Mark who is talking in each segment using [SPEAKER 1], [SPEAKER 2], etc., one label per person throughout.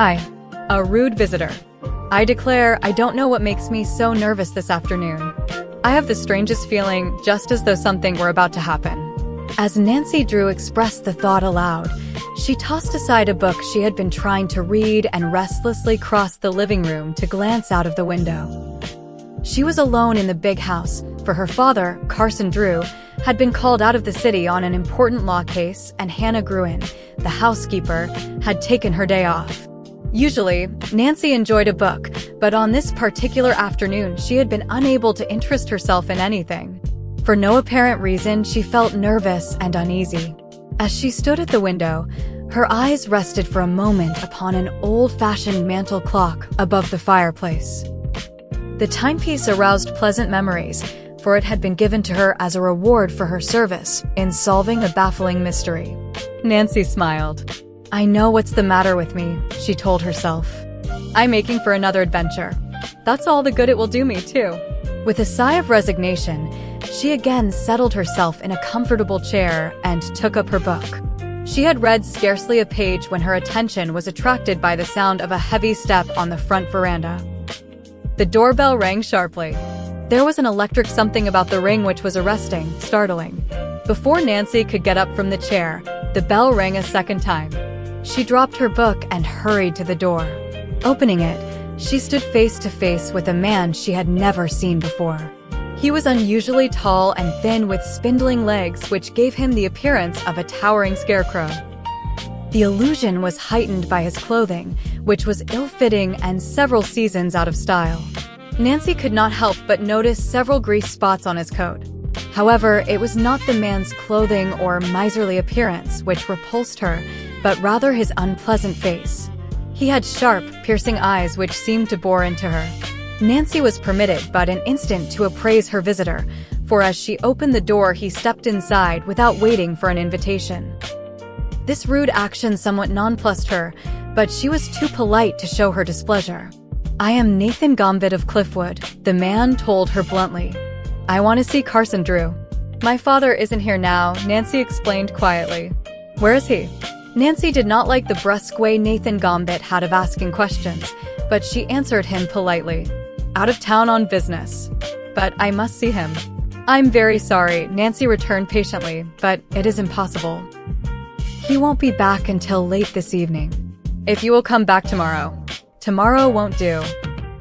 [SPEAKER 1] A rude visitor. I declare I don't know what makes me so nervous this afternoon. I have the strangest feeling, just as though something were about to happen. As Nancy Drew expressed the thought aloud, she tossed aside a book she had been trying to read and restlessly crossed the living room to glance out of the window. She was alone in the big house, for her father, Carson Drew, had been called out of the city on an important law case, and Hannah Gruen, the housekeeper, had taken her day off. Usually, Nancy enjoyed a book, but on this particular afternoon she had been unable to interest herself in anything. For no apparent reason, she felt nervous and uneasy. As she stood at the window, her eyes rested for a moment upon an old-fashioned mantel clock above the fireplace. The timepiece aroused pleasant memories, for it had been given to her as a reward for her service in solving a baffling mystery. Nancy smiled. "I know what's the matter with me," she told herself. "I'm aching for another adventure. That's all the good it will do me, too." With a sigh of resignation, she again settled herself in a comfortable chair and took up her book. She had read scarcely a page when her attention was attracted by the sound of a heavy step on the front veranda. The doorbell rang sharply. There was an electric something about the ring which was arresting, startling. Before Nancy could get up from the chair, the bell rang a second time. She dropped her book and hurried to the door. Opening it, she stood face to face with a man she had never seen before. He was unusually tall and thin with spindling legs which gave him the appearance of a towering scarecrow. The illusion was heightened by his clothing, which was ill-fitting and several seasons out of style. Nancy could not help but notice several grease spots on his coat. However, it was not the man's clothing or miserly appearance which repulsed her, but rather his unpleasant face. He had sharp, piercing eyes which seemed to bore into her. Nancy was permitted but an instant to appraise her visitor, for as she opened the door he stepped inside without waiting for an invitation. This rude action somewhat nonplussed her, but she was too polite to show her displeasure. "I am Nathan Gambit of Cliffwood," the man told her bluntly. "I want to see Carson Drew." "My father isn't here now," Nancy explained quietly. "Where is he?" Nancy did not like the brusque way Nathan Gambit had of asking questions, but she answered him politely. "Out of town on business. But I must see him." "I'm very sorry," Nancy returned patiently, "but it is impossible. He won't be back until late this evening." "If you will come back tomorrow." "Tomorrow won't do."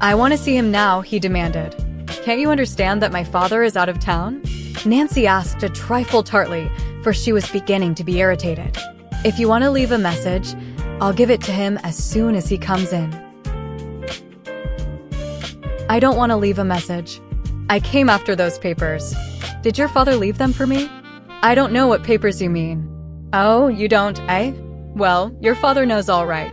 [SPEAKER 1] "I want to see him now," he demanded. "Can't you understand that my father is out of town?" Nancy asked a trifle tartly, for she was beginning to be irritated. "If you want to leave a message, I'll give it to him as soon as he comes in." "I don't want to leave a message. I came after those papers." "Did your father leave them for me?" "I don't know what papers you mean." "Oh, you don't, eh? Well, your father knows all right.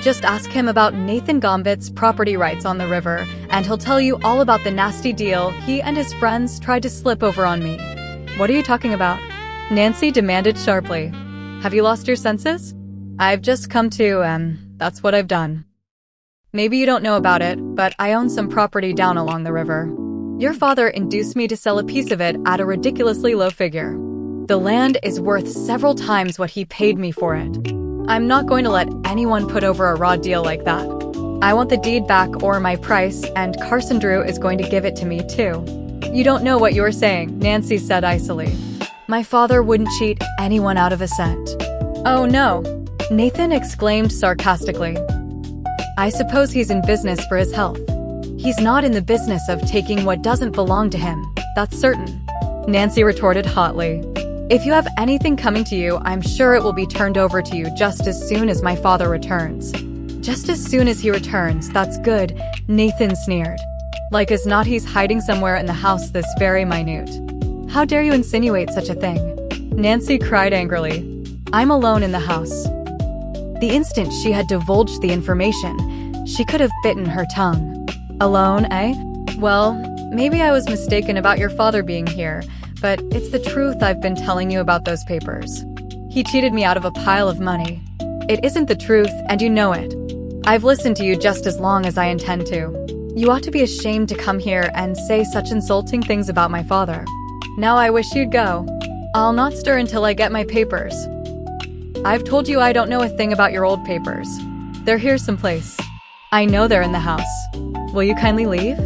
[SPEAKER 1] Just ask him about Nathan Gambit's property rights on the river, and he'll tell you all about the nasty deal he and his friends tried to slip over on me." "What are you talking about?" Nancy demanded sharply. "Have you lost your senses?" "I've just come to, that's what I've done. Maybe you don't know about it, but I own some property down along the river. Your father induced me to sell a piece of it at a ridiculously low figure. The land is worth several times what he paid me for it. I'm not going to let anyone put over a raw deal like that. I want the deed back or my price, and Carson Drew is going to give it to me too." "You don't know what you're saying," Nancy said icily. "My father wouldn't cheat anyone out of a cent." "Oh no," Nathan exclaimed sarcastically. "I suppose he's in business for his health. He's not in the business of taking what doesn't belong to him, that's certain," Nancy retorted hotly. "If you have anything coming to you, I'm sure it will be turned over to you just as soon as my father returns." "Just as soon as he returns, that's good," Nathan sneered. "Like as not he's hiding somewhere in the house this very minute." "How dare you insinuate such a thing?" Nancy cried angrily. "I'm alone in the house." The instant she had divulged the information, she could have bitten her tongue. "Alone, eh? Well, maybe I was mistaken about your father being here, but it's the truth I've been telling you about those papers. He cheated me out of a pile of money. It isn't the truth, and you know it. I've listened to you just as long as I intend to. You ought to be ashamed to come here and say such insulting things about my father. Now I wish you'd go. I'll not stir until I get my papers." "I've told you I don't know a thing about your old papers." They're here someplace. I know they're in the house. Will you kindly leave?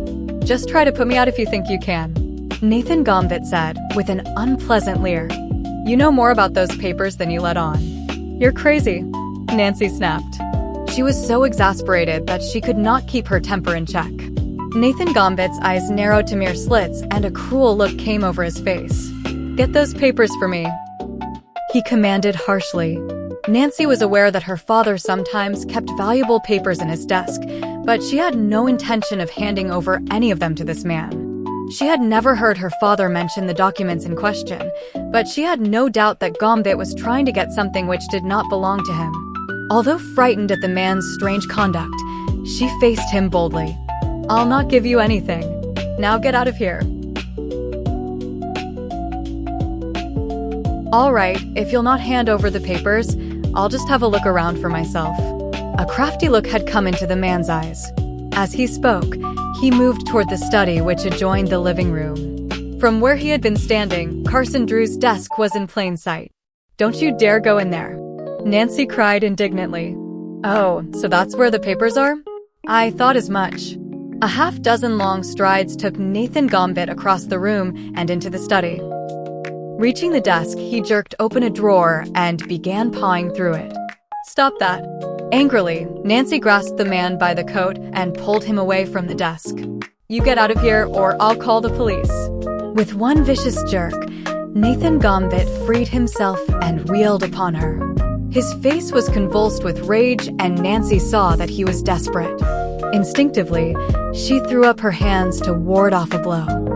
[SPEAKER 1] Just try to put me out if you think you can. Nathan Gambit said, with an unpleasant leer. You know more about those papers than you let on. You're crazy, Nancy snapped. She was so exasperated that she could not keep her temper in check. Nathan Gambit's eyes narrowed to mere slits and a cruel look came over his face. Get those papers for me, he commanded harshly. Nancy was aware that her father sometimes kept valuable papers in his desk, but she had no intention of handing over any of them to this man. She had never heard her father mention the documents in question, but she had no doubt that Gambit was trying to get something which did not belong to him. Although frightened at the man's strange conduct, she faced him boldly. I'll not give you anything. Now get out of here. All right, if you'll not hand over the papers, I'll just have a look around for myself. A crafty look had come into the man's eyes. As he spoke, he moved toward the study which adjoined the living room. From where he had been standing, Carson Drew's desk was in plain sight. Don't you dare go in there, Nancy cried indignantly. Oh, so that's where the papers are? I thought as much. A half-dozen long strides took Nathan Gambit across the room and into the study. Reaching the desk, he jerked open a drawer and began pawing through it. Stop that. Angrily, Nancy grasped the man by the coat and pulled him away from the desk. You get out of here or I'll call the police. With one vicious jerk, Nathan Gambit freed himself and wheeled upon her. His face was convulsed with rage and Nancy saw that he was desperate. Instinctively, she threw up her hands to ward off a blow.